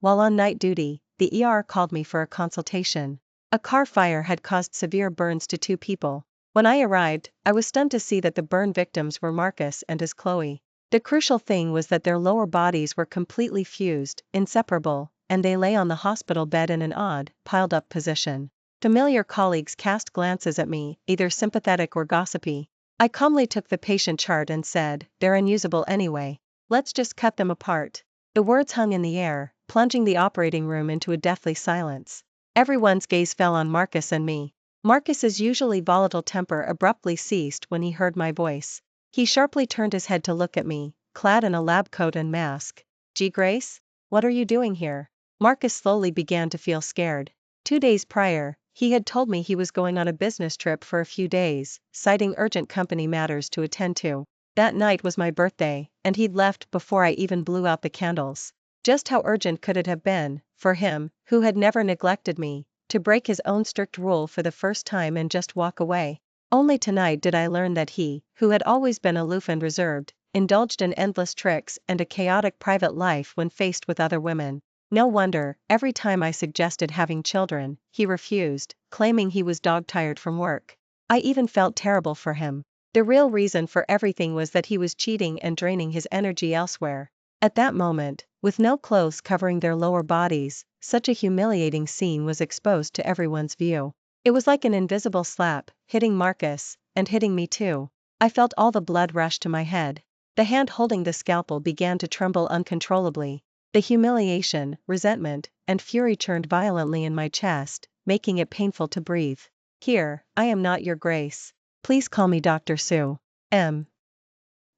while on night duty, the ER called me for a consultation. A car fire had caused severe burns to 2 people. When I arrived, I was stunned to see that the burn victims were Marcus and his Chloe. The crucial thing was that their lower bodies were completely fused, inseparable, and they lay on the hospital bed in an odd, piled-up position. Familiar colleagues cast glances at me, either sympathetic or gossipy. I calmly took the patient chart and said, "They're unusable anyway. Let's just cut them apart." The words hung in the air, plunging the operating room into a deathly silence. Everyone's gaze fell on Marcus and me. Marcus's usually volatile temper abruptly ceased when he heard my voice. He sharply turned his head to look at me, clad in a lab coat and mask. "Gee, Grace? What are you doing here?" Marcus slowly began to feel scared. 2 days prior, he had told me he was going on a business trip for a few days, citing urgent company matters to attend to. That night was my birthday, and he'd left before I even blew out the candles. Just how urgent could it have been, for him, who had never neglected me, to break his own strict rule for the first time and just walk away? Only tonight did I learn that he, who had always been aloof and reserved, indulged in endless tricks and a chaotic private life when faced with other women. No wonder, every time I suggested having children, he refused, claiming he was dog-tired from work. I even felt terrible for him. The real reason for everything was that he was cheating and draining his energy elsewhere. At that moment, with no clothes covering their lower bodies, such a humiliating scene was exposed to everyone's view. It was like an invisible slap, hitting Marcus, and hitting me too. I felt all the blood rush to my head. The hand holding the scalpel began to tremble uncontrollably. The humiliation, resentment, and fury churned violently in my chest, making it painful to breathe. "Here, I am not your Grace. Please call me Dr. Sue. M."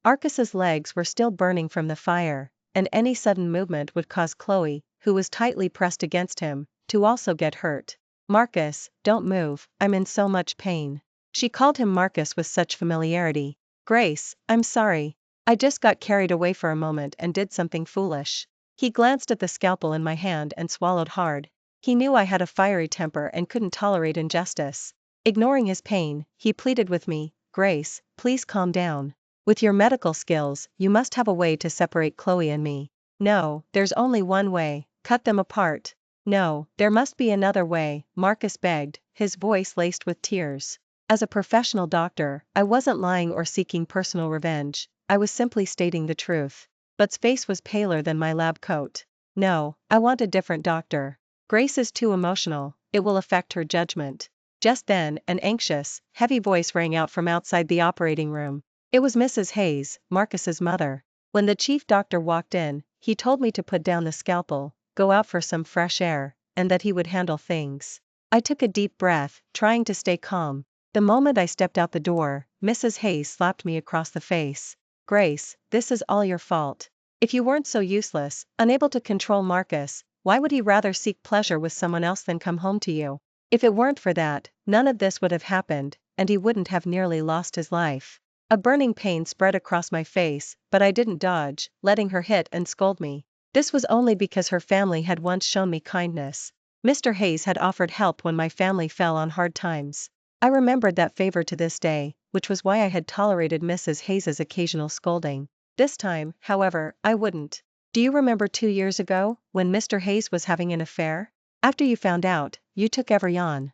Marcus's legs were still burning from the fire, and any sudden movement would cause Chloe, who was tightly pressed against him, to also get hurt. "Marcus, don't move, I'm in so much pain." She called him Marcus with such familiarity. "Grace, I'm sorry. I just got carried away for a moment and did something foolish." He glanced at the scalpel in my hand and swallowed hard. He knew I had a fiery temper and couldn't tolerate injustice. Ignoring his pain, he pleaded with me, "Grace, please calm down. With your medical skills, you must have a way to separate Chloe and me." "No, there's only one way, cut them apart." "No, there must be another way," Marcus begged, his voice laced with tears. As a professional doctor, I wasn't lying or seeking personal revenge, I was simply stating the truth. But's face was paler than my lab coat. "No, I want a different doctor. Grace is too emotional, it will affect her judgment." Just then, an anxious, heavy voice rang out from outside the operating room. It was Mrs. Hayes, Marcus's mother. When the chief doctor walked in, he told me to put down the scalpel, go out for some fresh air, and that he would handle things. I took a deep breath, trying to stay calm. The moment I stepped out the door, Mrs. Hayes slapped me across the face. "Grace, this is all your fault. If you weren't so useless, unable to control Marcus, why would he rather seek pleasure with someone else than come home to you? If it weren't for that, none of this would have happened, and he wouldn't have nearly lost his life." A burning pain spread across my face, but I didn't dodge, letting her hit and scold me. This was only because her family had once shown me kindness. Mr. Hayes had offered help when my family fell on hard times. I remembered that favor to this day, which was why I had tolerated Mrs. Hayes's occasional scolding. This time, however, I wouldn't. "Do you remember 2 years ago, when Mr. Hayes was having an affair? After you found out, you took every on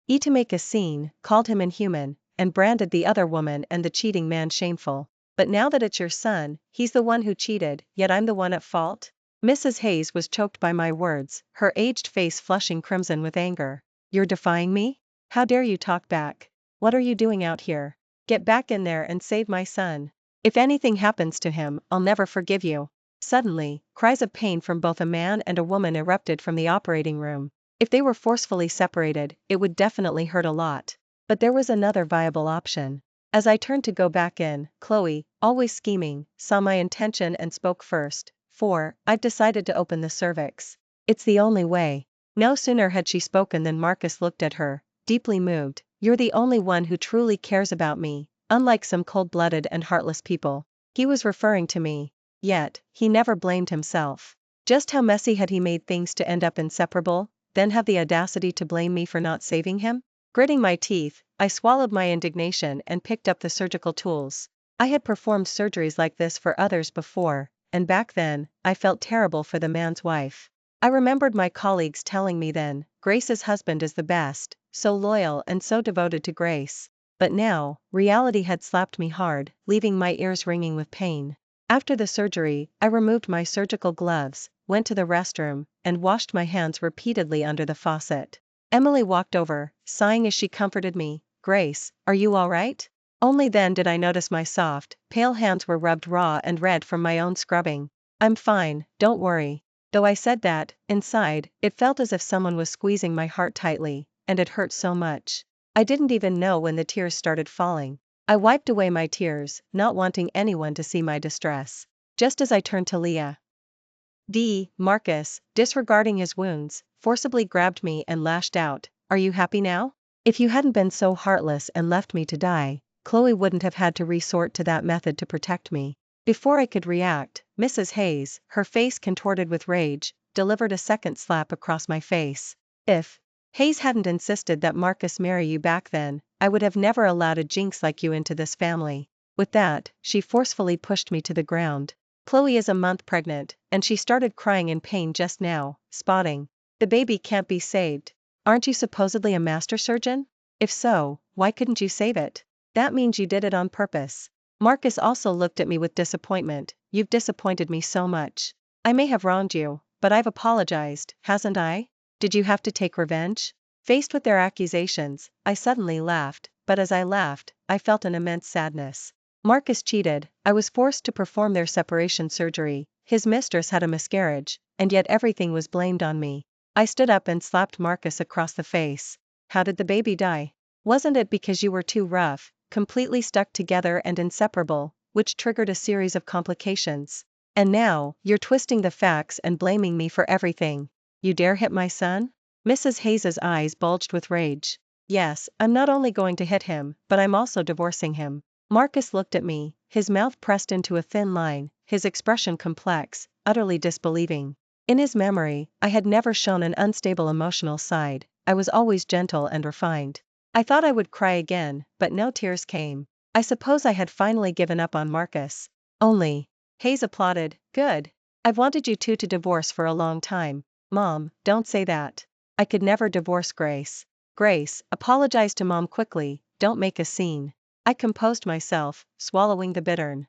to make a scene, called him inhuman, and branded the other woman and the cheating man shameful. But now that it's your son, he's the one who cheated, yet I'm the one at fault?" Mrs. Hayes was choked by my words, her aged face flushing crimson with anger. "You're defying me? How dare you talk back? What are you doing out here? Get back in there and save my son. If anything happens to him, I'll never forgive you." Suddenly, cries of pain from both a man and a woman erupted from the operating room. If they were forcefully separated, it would definitely hurt a lot. But there was another viable option. As I turned to go back in, Chloe, always scheming, saw my intention and spoke first. "I've decided to open the cervix. It's the only way." No sooner had she spoken than Marcus looked at her, deeply moved. "You're the only one who truly cares about me, unlike some cold-blooded and heartless people." He was referring to me. Yet, he never blamed himself. Just how messy had he made things to end up inseparable, then have the audacity to blame me for not saving him? Gritting my teeth, I swallowed my indignation and picked up the surgical tools. I had performed surgeries like this for others before, and back then, I felt terrible for the man's wife. I remembered my colleagues telling me then, Grace's husband is the best, so loyal and so devoted to Grace. But now, reality had slapped me hard, leaving my ears ringing with pain. After the surgery, I removed my surgical gloves, went to the restroom, and washed my hands repeatedly under the faucet. Emily walked over, sighing as she comforted me. Grace, are you all right? Only then did I notice my soft, pale hands were rubbed raw and red from my own scrubbing. I'm fine, don't worry. Though I said that, inside, it felt as if someone was squeezing my heart tightly, and it hurt so much. I didn't even know when the tears started falling. I wiped away my tears, not wanting anyone to see my distress. Just as I turned to Leah. Marcus, disregarding his wounds, forcibly grabbed me and lashed out. Are you happy now? If you hadn't been so heartless and left me to die, Chloe wouldn't have had to resort to that method to protect me. Before I could react, Mrs. Hayes, her face contorted with rage, delivered a second slap across my face. If Hayes hadn't insisted that Marcus marry you back then, I would have never allowed a jinx like you into this family. With that, she forcefully pushed me to the ground. Chloe is a month pregnant, and she started crying in pain just now, spotting. The baby can't be saved. Aren't you supposedly a master surgeon? If so, why couldn't you save it? That means you did it on purpose. Marcus also looked at me with disappointment. You've disappointed me so much. I may have wronged you, but I've apologized, hasn't I? Did you have to take revenge? Faced with their accusations, I suddenly laughed, but as I laughed, I felt an immense sadness. Marcus cheated, I was forced to perform their separation surgery, his mistress had a miscarriage, and yet everything was blamed on me. I stood up and slapped Marcus across the face. How did the baby die? Wasn't it because you were too rough, completely stuck together and inseparable, which triggered a series of complications? And now, you're twisting the facts and blaming me for everything. You dare hit my son? Mrs. Hayes's eyes bulged with rage. Yes, I'm not only going to hit him, but I'm also divorcing him. Marcus looked at me, his mouth pressed into a thin line, his expression complex, utterly disbelieving. In his memory, I had never shown an unstable emotional side, I was always gentle and refined. I thought I would cry again, but no tears came. I suppose I had finally given up on Marcus. Only. Hayes applauded, good. I've wanted you two to divorce for a long time. Mom, don't say that. I could never divorce Grace. Grace, apologize to Mom quickly, don't make a scene. I composed myself, swallowing the bittern.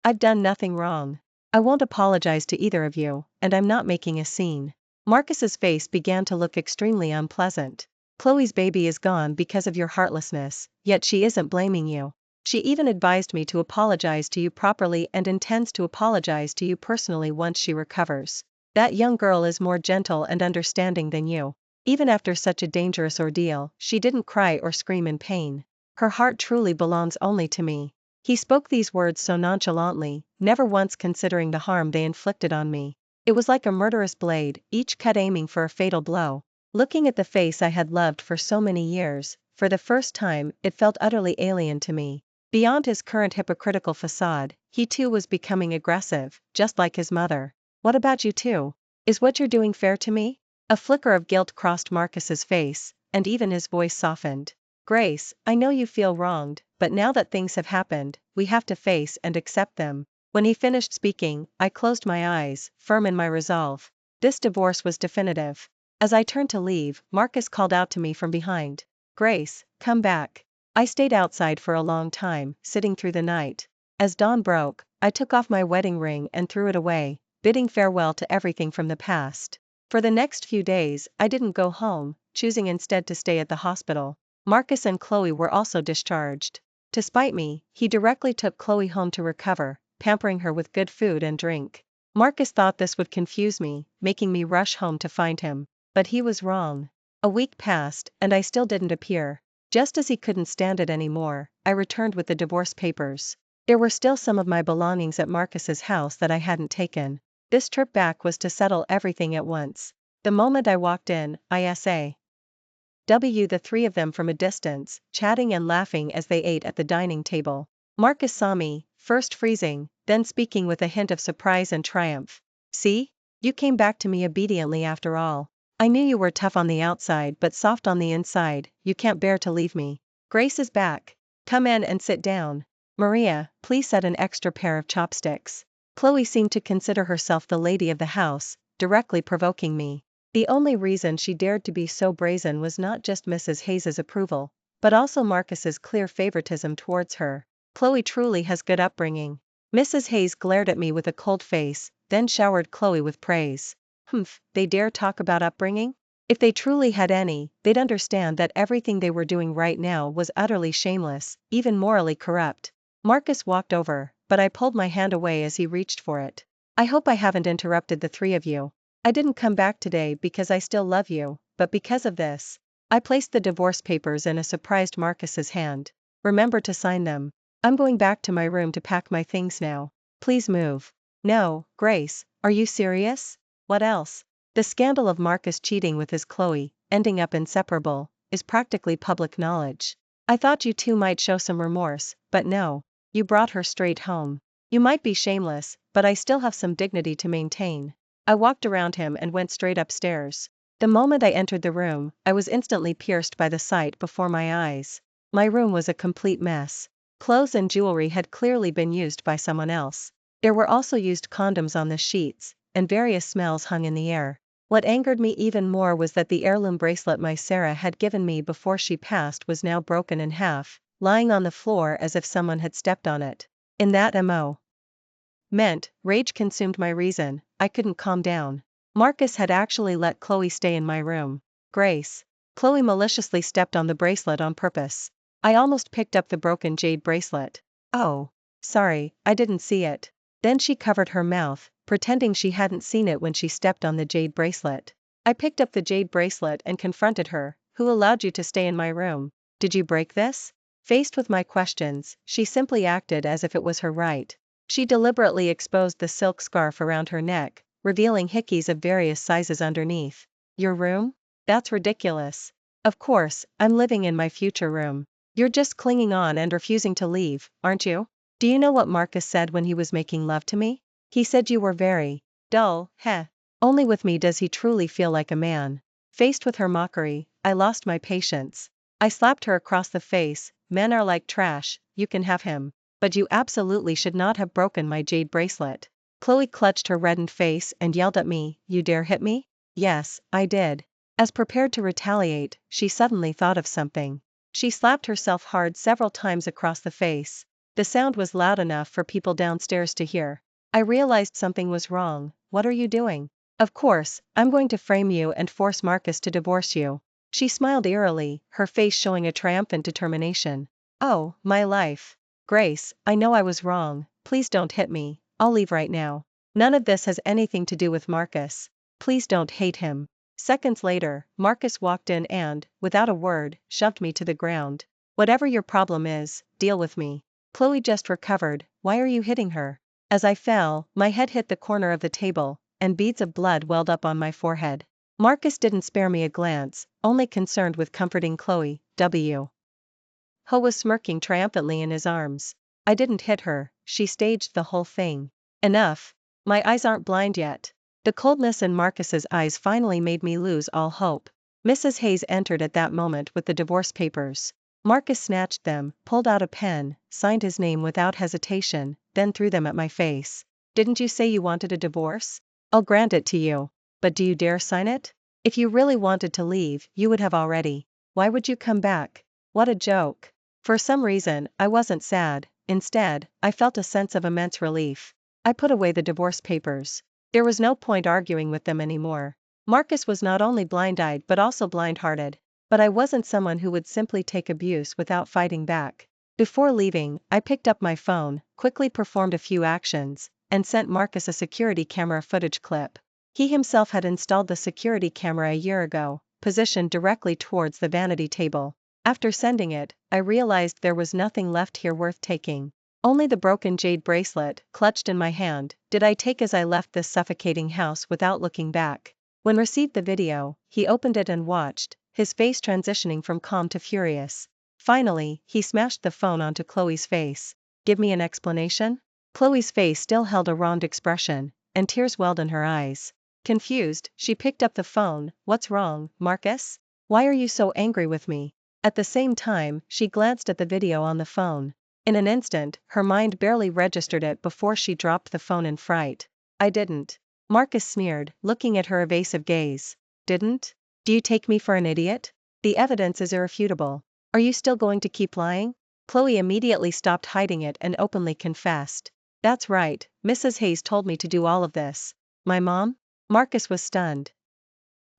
I've done nothing wrong. I won't apologize to either of you, and I'm not making a scene. Marcus's face began to look extremely unpleasant. Chloe's baby is gone because of your heartlessness, yet she isn't blaming you. She even advised me to apologize to you properly and intends to apologize to you personally once she recovers. That young girl is more gentle and understanding than you. Even after such a dangerous ordeal, she didn't cry or scream in pain. Her heart truly belongs only to me. He spoke these words so nonchalantly, never once considering the harm they inflicted on me. It was like a murderous blade, each cut aiming for a fatal blow. Looking at the face I had loved for so many years, for the first time, it felt utterly alien to me. Beyond his current hypocritical facade, he too was becoming aggressive, just like his mother. What about you too? Is what you're doing fair to me? A flicker of guilt crossed Marcus's face, and even his voice softened. Grace, I know you feel wronged, but now that things have happened, we have to face and accept them. When he finished speaking, I closed my eyes, firm in my resolve. This divorce was definitive. As I turned to leave, Marcus called out to me from behind. Grace, come back. I stayed outside for a long time, sitting through the night. As dawn broke, I took off my wedding ring and threw it away, bidding farewell to everything from the past. For the next few days, I didn't go home, choosing instead to stay at the hospital. Marcus and Chloe were also discharged. To spite me, he directly took Chloe home to recover, pampering her with good food and drink. Marcus thought this would confuse me, making me rush home to find him. But he was wrong. A week passed, and I still didn't appear. Just as he couldn't stand it anymore, I returned with the divorce papers. There were still some of my belongings at Marcus's house that I hadn't taken. This trip back was to settle everything at once. The moment I walked in, I saw the three of them from a distance, chatting and laughing as they ate at the dining table. Marcus saw me, first freezing, then speaking with a hint of surprise and triumph. See? You came back to me obediently after all. I knew you were tough on the outside but soft on the inside, you can't bear to leave me. Grace is back. Come in and sit down. Maria, please set an extra pair of chopsticks. Chloe seemed to consider herself the lady of the house, directly provoking me. The only reason she dared to be so brazen was not just Mrs. Hayes's approval, but also Marcus's clear favoritism towards her. Chloe truly has good upbringing. Mrs. Hayes glared at me with a cold face, then showered Chloe with praise. Humph, they dare talk about upbringing? If they truly had any, they'd understand that everything they were doing right now was utterly shameless, even morally corrupt. Marcus walked over, but I pulled my hand away as he reached for it. I hope I haven't interrupted the three of you. I didn't come back today because I still love you, but because of this. I placed the divorce papers in a surprised Marcus's hand. Remember to sign them. I'm going back to my room to pack my things now. Please move. No, Grace, are you serious? What else? The scandal of Marcus cheating with his Chloe, ending up inseparable, is practically public knowledge. I thought you two might show some remorse, but no. You brought her straight home. You might be shameless, but I still have some dignity to maintain. I walked around him and went straight upstairs. The moment I entered the room, I was instantly pierced by the sight before my eyes. My room was a complete mess. Clothes and jewelry had clearly been used by someone else. There were also used condoms on the sheets, and various smells hung in the air. What angered me even more was that the heirloom bracelet my Sarah had given me before she passed was now broken in half, lying on the floor as if someone had stepped on it. In that moment, rage consumed my reason. I couldn't calm down. Marcus had actually let Chloe stay in my room. Grace. Chloe maliciously stepped on the bracelet on purpose. I almost picked up the broken jade bracelet. Oh. Sorry, I didn't see it. Then she covered her mouth, pretending she hadn't seen it when she stepped on the jade bracelet. I picked up the jade bracelet and confronted her. Who allowed you to stay in my room? Did you break this? Faced with my questions, she simply acted as if it was her right. She deliberately exposed the silk scarf around her neck, revealing hickeys of various sizes underneath. Your room? That's ridiculous. Of course, I'm living in my future room. You're just clinging on and refusing to leave, aren't you? Do you know what Marcus said when he was making love to me? He said you were very dull, heh. Only with me does he truly feel like a man. Faced with her mockery, I lost my patience. I slapped her across the face. Men are like trash, you can have him. But you absolutely should not have broken my jade bracelet. Chloe clutched her reddened face and yelled at me, you dare hit me? Yes, I did. As prepared to retaliate, she suddenly thought of something. She slapped herself hard several times across the face. The sound was loud enough for people downstairs to hear. I realized something was wrong. What are you doing? Of course, I'm going to frame you and force Marcus to divorce you. She smiled eerily, her face showing a triumphant determination. Oh, my life. Grace, I know I was wrong. Please don't hit me. I'll leave right now. None of this has anything to do with Marcus. Please don't hate him. Seconds later, Marcus walked in and, without a word, shoved me to the ground. Whatever your problem is, deal with me. Chloe just recovered. Why are you hitting her? As I fell, my head hit the corner of the table, and beads of blood welled up on my forehead. Marcus didn't spare me a glance, only concerned with comforting Chloe. Ho was smirking triumphantly in his arms. I didn't hit her, she staged the whole thing. Enough. My eyes aren't blind yet. The coldness in Marcus's eyes finally made me lose all hope. Mrs. Hayes entered at that moment with the divorce papers. Marcus snatched them, pulled out a pen, signed his name without hesitation, then threw them at my face. Didn't you say you wanted a divorce? I'll grant it to you. But do you dare sign it? If you really wanted to leave, you would have already. Why would you come back? What a joke. For some reason, I wasn't sad. Instead, I felt a sense of immense relief. I put away the divorce papers. There was no point arguing with them anymore. Marcus was not only blind-eyed but also blind-hearted. But I wasn't someone who would simply take abuse without fighting back. Before leaving, I picked up my phone, quickly performed a few actions, and sent Marcus a security camera footage clip. He himself had installed the security camera a year ago, positioned directly towards the vanity table. After sending it, I realized there was nothing left here worth taking. Only the broken jade bracelet, clutched in my hand, did I take as I left this suffocating house without looking back. When received the video, he opened it and watched, his face transitioning from calm to furious. Finally, he smashed the phone onto Chloe's face. Give me an explanation? Chloe's face still held a wronged expression, and tears welled in her eyes. Confused, she picked up the phone. What's wrong, Marcus? Why are you so angry with me? At the same time, she glanced at the video on the phone. In an instant, her mind barely registered it before she dropped the phone in fright. I didn't Marcus sneered, looking at her evasive gaze. Didn't? Do you take me for an idiot? The evidence is irrefutable. Are you still going to keep lying? Chloe immediately stopped hiding it and openly confessed. That's right, Mrs. Hayes told me to do all of this. My mom? Marcus was stunned.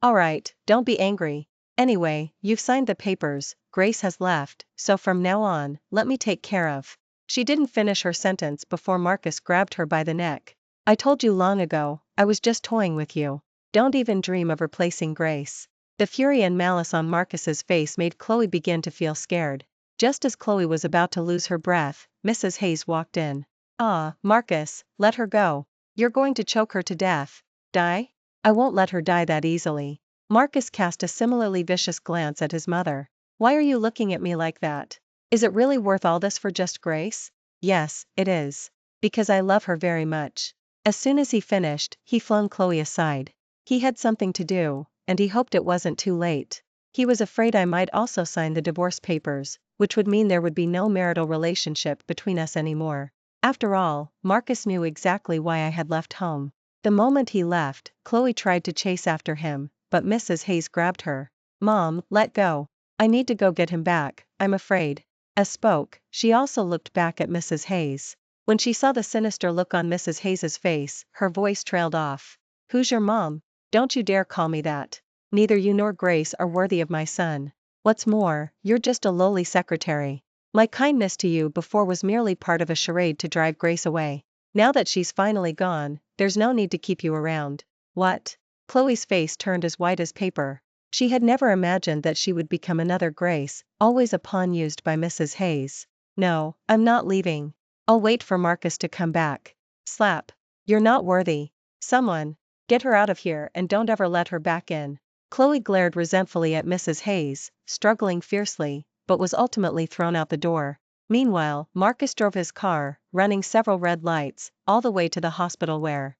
Alright, don't be angry. Anyway, you've signed the papers, Grace has left, so from now on, let me take care of. She didn't finish her sentence before Marcus grabbed her by the neck. I told you long ago, I was just toying with you. Don't even dream of replacing Grace. The fury and malice on Marcus's face made Chloe begin to feel scared. Just as Chloe was about to lose her breath, Mrs. Hayes walked in. Ah, Marcus, let her go. You're going to choke her to death. Die? I won't let her die that easily. Marcus cast a similarly vicious glance at his mother. Why are you looking at me like that? Is it really worth all this for just Grace? Yes, it is. Because I love her very much. As soon as he finished, he flung Chloe aside. He had something to do, and he hoped it wasn't too late. He was afraid I might also sign the divorce papers, which would mean there would be no marital relationship between us anymore. After all, Marcus knew exactly why I had left home. The moment he left, Chloe tried to chase after him, but Mrs. Hayes grabbed her. Mom, let go. I need to go get him back, I'm afraid. As spoke, she also looked back at Mrs. Hayes. When she saw the sinister look on Mrs. Hayes's face, her voice trailed off. Who's your mom? Don't you dare call me that. Neither you nor Grace are worthy of my son. What's more, you're just a lowly secretary. My kindness to you before was merely part of a charade to drive Grace away. Now that she's finally gone, there's no need to keep you around. What? Chloe's face turned as white as paper. She had never imagined that she would become another Grace, always a pawn used by Mrs. Hayes. No, I'm not leaving. I'll wait for Marcus to come back. Slap. You're not worthy. Someone. Get her out of here and don't ever let her back in. Chloe glared resentfully at Mrs. Hayes, struggling fiercely, but was ultimately thrown out the door. Meanwhile, Marcus drove his car, running several red lights, all the way to the hospital where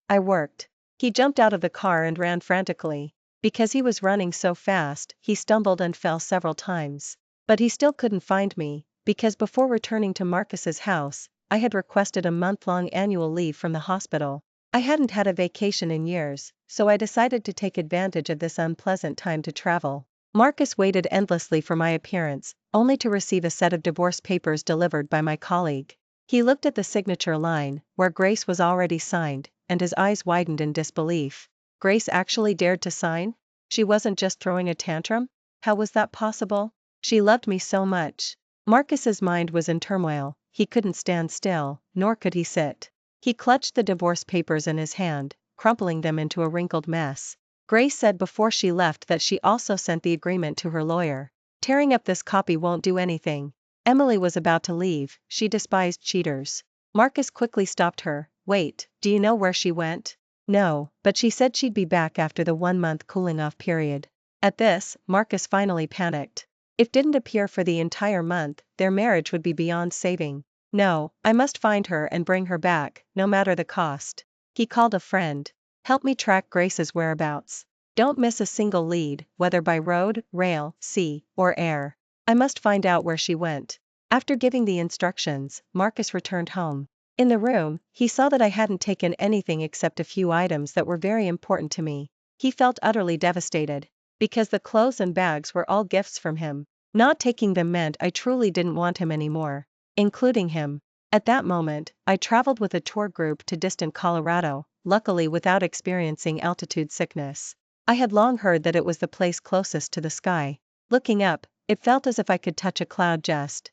I worked. He jumped out of the car and ran frantically. Because he was running so fast, he stumbled and fell several times. But he still couldn't find me, because before returning to Marcus's house, I had requested a month-long annual leave from the hospital. I hadn't had a vacation in years, so I decided to take advantage of this unpleasant time to travel. Marcus waited endlessly for my appearance, only to receive a set of divorce papers delivered by my colleague. He looked at the signature line, where Grace was already signed, and his eyes widened in disbelief. Grace actually dared to sign? She wasn't just throwing a tantrum? How was that possible? She loved me so much. Marcus's mind was in turmoil. He couldn't stand still, nor could he sit. He clutched the divorce papers in his hand, crumpling them into a wrinkled mess. Grace said before she left that she also sent the agreement to her lawyer. Tearing up this copy won't do anything. Emily was about to leave, she despised cheaters. Marcus quickly stopped her. Wait, do you know where she went? No, but she said she'd be back after the 1-month cooling-off period. At this, Marcus finally panicked. If didn't appear for the entire month, their marriage would be beyond saving. No, I must find her and bring her back, no matter the cost. He called a friend. Help me track Grace's whereabouts. Don't miss a single lead, whether by road, rail, sea, or air. I must find out where she went. After giving the instructions, Marcus returned home. In the room, he saw that I hadn't taken anything except a few items that were very important to me. He felt utterly devastated. Because the clothes and bags were all gifts from him. Not taking them meant I truly didn't want him anymore. Including him. At that moment, I traveled with a tour group to distant Colorado, luckily without experiencing altitude sickness. I had long heard that it was the place closest to the sky. Looking up, it felt as if I could touch a cloud just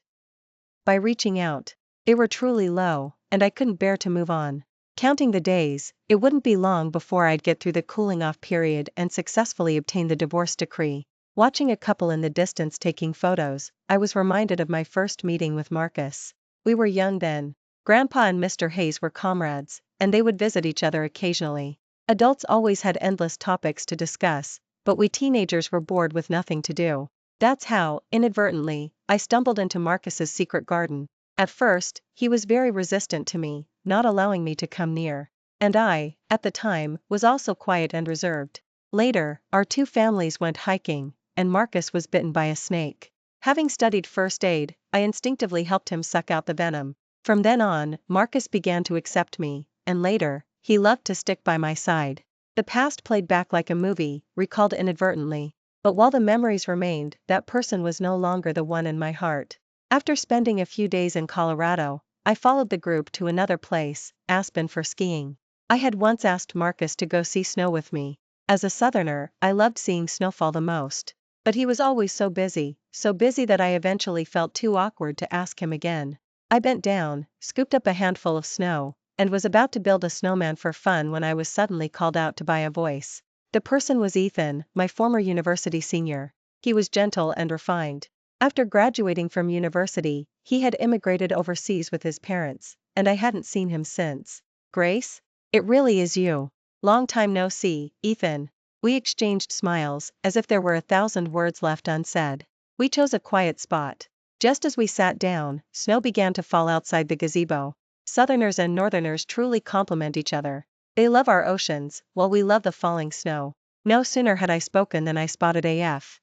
by reaching out. They were truly low, and I couldn't bear to move on. Counting the days, it wouldn't be long before I'd get through the cooling-off period and successfully obtain the divorce decree. Watching a couple in the distance taking photos, I was reminded of my first meeting with Marcus. We were young then. Grandpa and Mr. Hayes were comrades, and they would visit each other occasionally. Adults always had endless topics to discuss, but we teenagers were bored with nothing to do. That's how, inadvertently, I stumbled into Marcus's secret garden. At first, he was very resistant to me, not allowing me to come near. And I, at the time, was also quiet and reserved. Later, our two families went hiking, and Marcus was bitten by a snake. Having studied first aid, I instinctively helped him suck out the venom. From then on, Marcus began to accept me, and later, he loved to stick by my side. The past played back like a movie, recalled inadvertently. But while the memories remained, that person was no longer the one in my heart. After spending a few days in Colorado, I followed the group to another place, Aspen, for skiing. I had once asked Marcus to go see snow with me. As a southerner, I loved seeing snowfall the most. But he was always so busy that I eventually felt too awkward to ask him again. I bent down, scooped up a handful of snow, and was about to build a snowman for fun when I was suddenly called out by a voice. The person was Ethan, my former university senior. He was gentle and refined. After graduating from university, he had immigrated overseas with his parents, and I hadn't seen him since. Grace? It really is you. Long time no see, Ethan. We exchanged smiles, as if there were 1,000 words left unsaid. We chose a quiet spot. Just as we sat down, snow began to fall outside the gazebo. Southerners and Northerners truly complement each other. They love our oceans, while we love the falling snow. No sooner had I spoken than I spotted AF.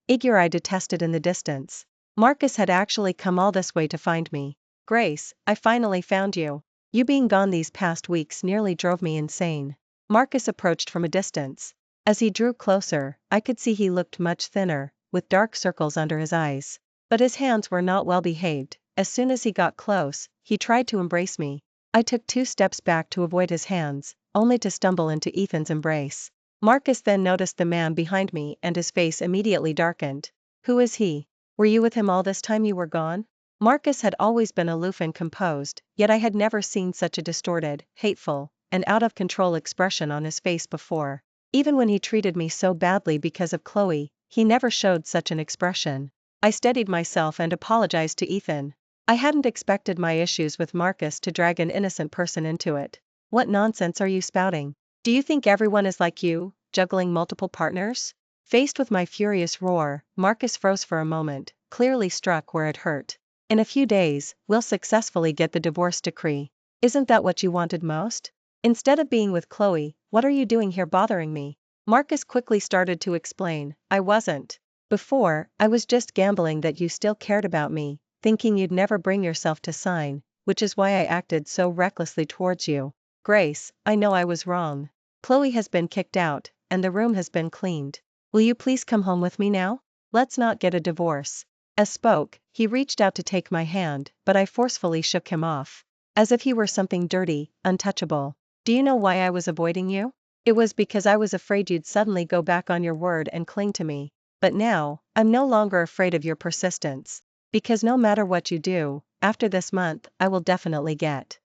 Figure I detested in the distance. Marcus had actually come all this way to find me. Grace, I finally found you. You being gone these past weeks nearly drove me insane. Marcus approached from a distance. As he drew closer, I could see he looked much thinner, with dark circles under his eyes. But his hands were not well behaved. As soon as he got close, he tried to embrace me. I took 2 steps back to avoid his hands, only to stumble into Ethan's embrace. Marcus then noticed the man behind me and his face immediately darkened. Who is he? Were you with him all this time you were gone? Marcus had always been aloof and composed, yet I had never seen such a distorted, hateful, and out-of-control expression on his face before. Even when he treated me so badly because of Chloe, he never showed such an expression. I steadied myself and apologized to Ethan. I hadn't expected my issues with Marcus to drag an innocent person into it. What nonsense are you spouting? Do you think everyone is like you, juggling multiple partners? Faced with my furious roar, Marcus froze for a moment, clearly struck where it hurt. In a few days, we'll successfully get the divorce decree. Isn't that what you wanted most? Instead of being with Chloe, what are you doing here bothering me? Marcus quickly started to explain. I wasn't. Before, I was just gambling that you still cared about me, thinking you'd never bring yourself to sign, which is why I acted so recklessly towards you. Grace, I know I was wrong. Chloe has been kicked out, and the room has been cleaned. Will you please come home with me now? Let's not get a divorce. As spoke, he reached out to take my hand, but I forcefully shook him off. As if he were something dirty, untouchable. Do you know why I was avoiding you? It was because I was afraid you'd suddenly go back on your word and cling to me. But now, I'm no longer afraid of your persistence. Because no matter what you do, after this month, I will definitely get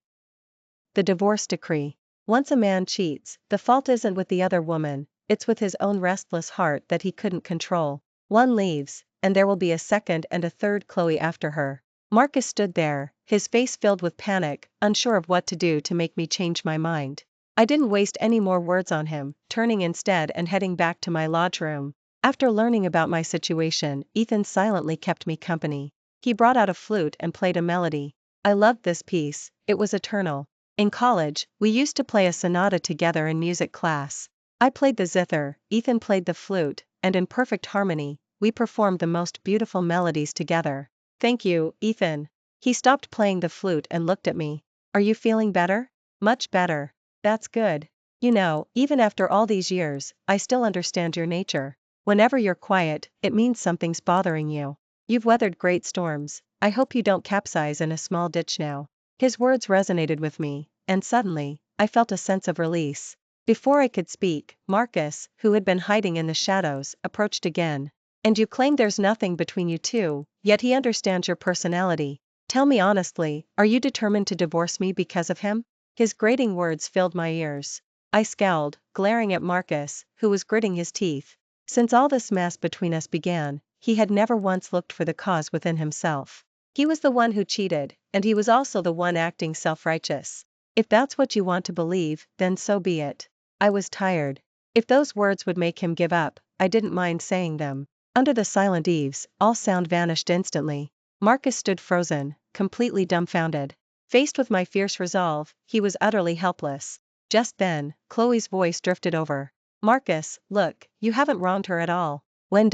the divorce decree. Once a man cheats, the fault isn't with the other woman, it's with his own restless heart that he couldn't control. One leaves, and there will be a second and a third Chloe after her. Marcus stood there, his face filled with panic, unsure of what to do to make me change my mind. I didn't waste any more words on him, turning instead and heading back to my lodge room. After learning about my situation, Ethan silently kept me company. He brought out a flute and played a melody. I loved this piece, it was eternal. In college, we used to play a sonata together in music class. I played the zither, Ethan played the flute, and in perfect harmony, we performed the most beautiful melodies together. Thank you, Ethan. He stopped playing the flute and looked at me. Are you feeling better? Much better. That's good. You know, even after all these years, I still understand your nature. Whenever you're quiet, it means something's bothering you. You've weathered great storms. I hope you don't capsize in a small ditch now. His words resonated with me, and suddenly, I felt a sense of release. Before I could speak, Marcus, who had been hiding in the shadows, approached again. And you claim there's nothing between you two, yet he understands your personality. Tell me honestly, are you determined to divorce me because of him? His grating words filled my ears. I scowled, glaring at Marcus, who was gritting his teeth. Since all this mess between us began, he had never once looked for the cause within himself. He was the one who cheated, and he was also the one acting self-righteous. If that's what you want to believe, then so be it. I was tired. If those words would make him give up, I didn't mind saying them. Under the silent eaves, all sound vanished instantly. Marcus stood frozen, completely dumbfounded. Faced with my fierce resolve, he was utterly helpless. Just then, Chloe's voice drifted over. Marcus, look, you haven't wronged her at all. When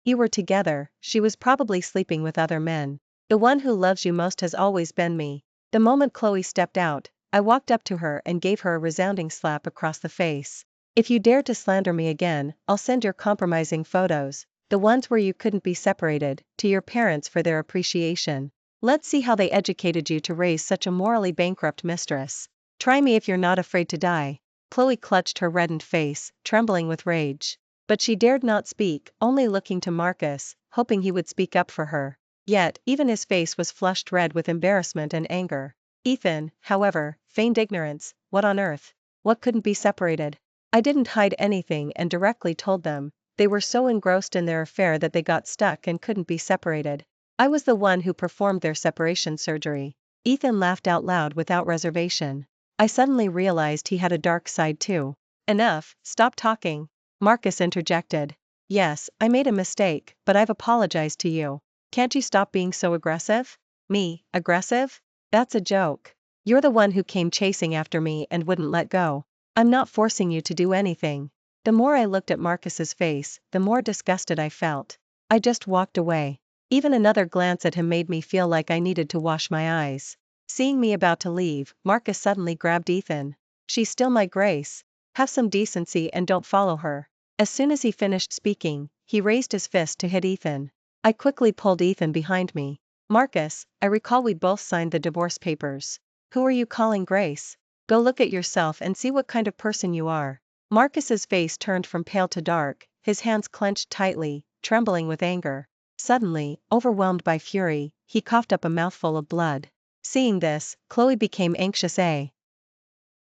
you were together, she was probably sleeping with other men. The one who loves you most has always been me. The moment Chloe stepped out, I walked up to her and gave her a resounding slap across the face. If you dare to slander me again, I'll send your compromising photos, the ones where you couldn't be separated, to your parents for their appreciation. Let's see how they educated you to raise such a morally bankrupt mistress. Try me if you're not afraid to die. Chloe clutched her reddened face, trembling with rage. But she dared not speak, only looking to Marcus, hoping he would speak up for her. Yet, even his face was flushed red with embarrassment and anger. Ethan, however, feigned ignorance. What on earth? What couldn't be separated? I didn't hide anything and directly told them. They were so engrossed in their affair that they got stuck and couldn't be separated. I was the one who performed their separation surgery. Ethan laughed out loud without reservation. I suddenly realized he had a dark side too. Enough, stop talking. Marcus interjected. Yes, I made a mistake, but I've apologized to you. Can't you stop being so aggressive? Me, aggressive? That's a joke. You're the one who came chasing after me and wouldn't let go. I'm not forcing you to do anything. The more I looked at Marcus's face, the more disgusted I felt. I just walked away. Even another glance at him made me feel like I needed to wash my eyes. Seeing me about to leave, Marcus suddenly grabbed Ethan. She's still my Grace. Have some decency and don't follow her. As soon as he finished speaking, he raised his fist to hit Ethan. I quickly pulled Ethan behind me. Marcus, I recall we both signed the divorce papers. Who are you calling Grace? Go look at yourself and see what kind of person you are. Marcus's face turned from pale to dark, his hands clenched tightly, trembling with anger. Suddenly, overwhelmed by fury, he coughed up a mouthful of blood. Seeing this, Chloe became anxious.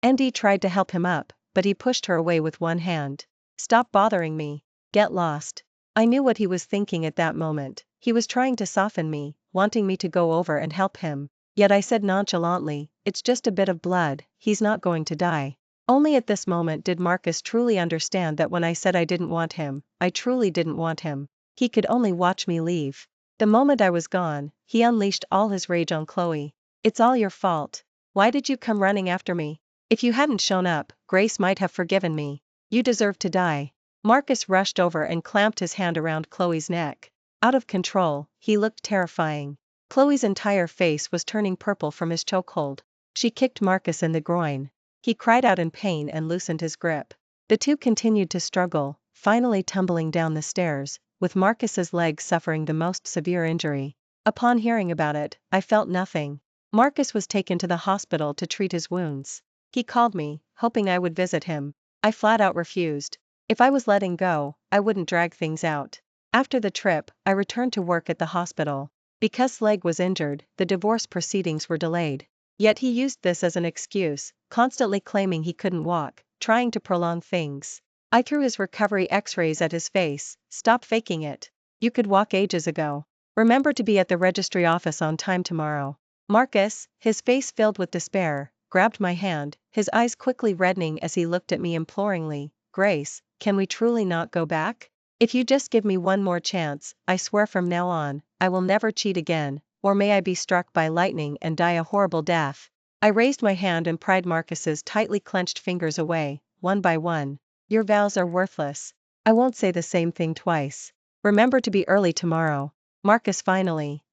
Andy tried to help him up, but he pushed her away with one hand. Stop bothering me. Get lost. I knew what he was thinking at that moment. He was trying to soften me, wanting me to go over and help him. Yet I said nonchalantly, it's just a bit of blood, he's not going to die. Only at this moment did Marcus truly understand that when I said I didn't want him, I truly didn't want him. He could only watch me leave. The moment I was gone, he unleashed all his rage on Chloe. It's all your fault. Why did you come running after me? If you hadn't shown up, Grace might have forgiven me. You deserve to die. Marcus rushed over and clamped his hand around Chloe's neck. Out of control, he looked terrifying. Chloe's entire face was turning purple from his chokehold. She kicked Marcus in the groin. He cried out in pain and loosened his grip. The two continued to struggle, finally tumbling down the stairs, with Marcus's legs suffering the most severe injury. Upon hearing about it, I felt nothing. Marcus was taken to the hospital to treat his wounds. He called me, hoping I would visit him. I flat out refused. If I was letting go, I wouldn't drag things out. After the trip, I returned to work at the hospital. Because leg was injured, the divorce proceedings were delayed. Yet he used this as an excuse, constantly claiming he couldn't walk, trying to prolong things. I threw his recovery x-rays at his face. Stop faking it. You could walk ages ago. Remember to be at the registry office on time tomorrow. Marcus, his face filled with despair, grabbed my hand, his eyes quickly reddening as he looked at me imploringly. Grace, can we truly not go back? If you just give me one more chance, I swear from now on, I will never cheat again, or may I be struck by lightning and die a horrible death. I raised my hand and pried Marcus's tightly clenched fingers away, one by one. Your vows are worthless. I won't say the same thing twice. Remember to be early tomorrow. Marcus finally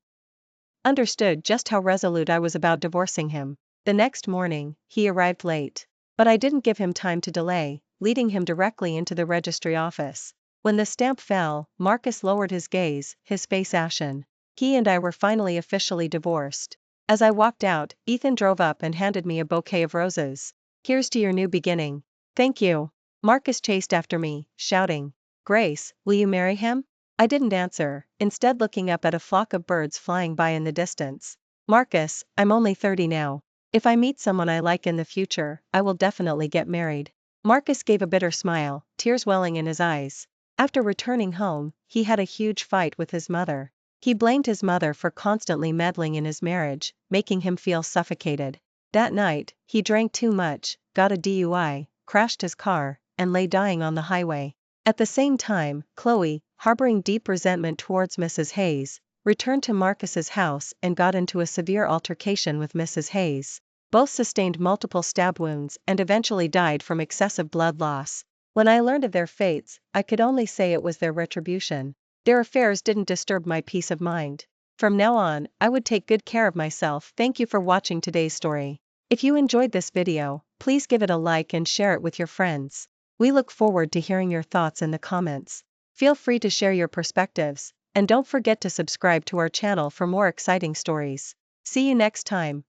understood just how resolute I was about divorcing him. The next morning, he arrived late. But I didn't give him time to delay, leading him directly into the registry office. When the stamp fell, Marcus lowered his gaze, his face ashen. He and I were finally officially divorced. As I walked out, Ethan drove up and handed me a bouquet of roses. Here's to your new beginning. Thank you. Marcus chased after me, shouting. Grace, will you marry him? I didn't answer, instead looking up at a flock of birds flying by in the distance. Marcus, I'm only 30 now. If I meet someone I like in the future, I will definitely get married. Marcus gave a bitter smile, tears welling in his eyes. After returning home, he had a huge fight with his mother. He blamed his mother for constantly meddling in his marriage, making him feel suffocated. That night, he drank too much, got a DUI, crashed his car, and lay dying on the highway. At the same time, Chloe, harboring deep resentment towards Mrs. Hayes, returned to Marcus's house and got into a severe altercation with Mrs. Hayes. Both sustained multiple stab wounds and eventually died from excessive blood loss. When I learned of their fates, I could only say it was their retribution. Their affairs didn't disturb my peace of mind. From now on, I would take good care of myself. Thank you for watching today's story. If you enjoyed this video, please give it a like and share it with your friends. We look forward to hearing your thoughts in the comments. Feel free to share your perspectives, and don't forget to subscribe to our channel for more exciting stories. See you next time.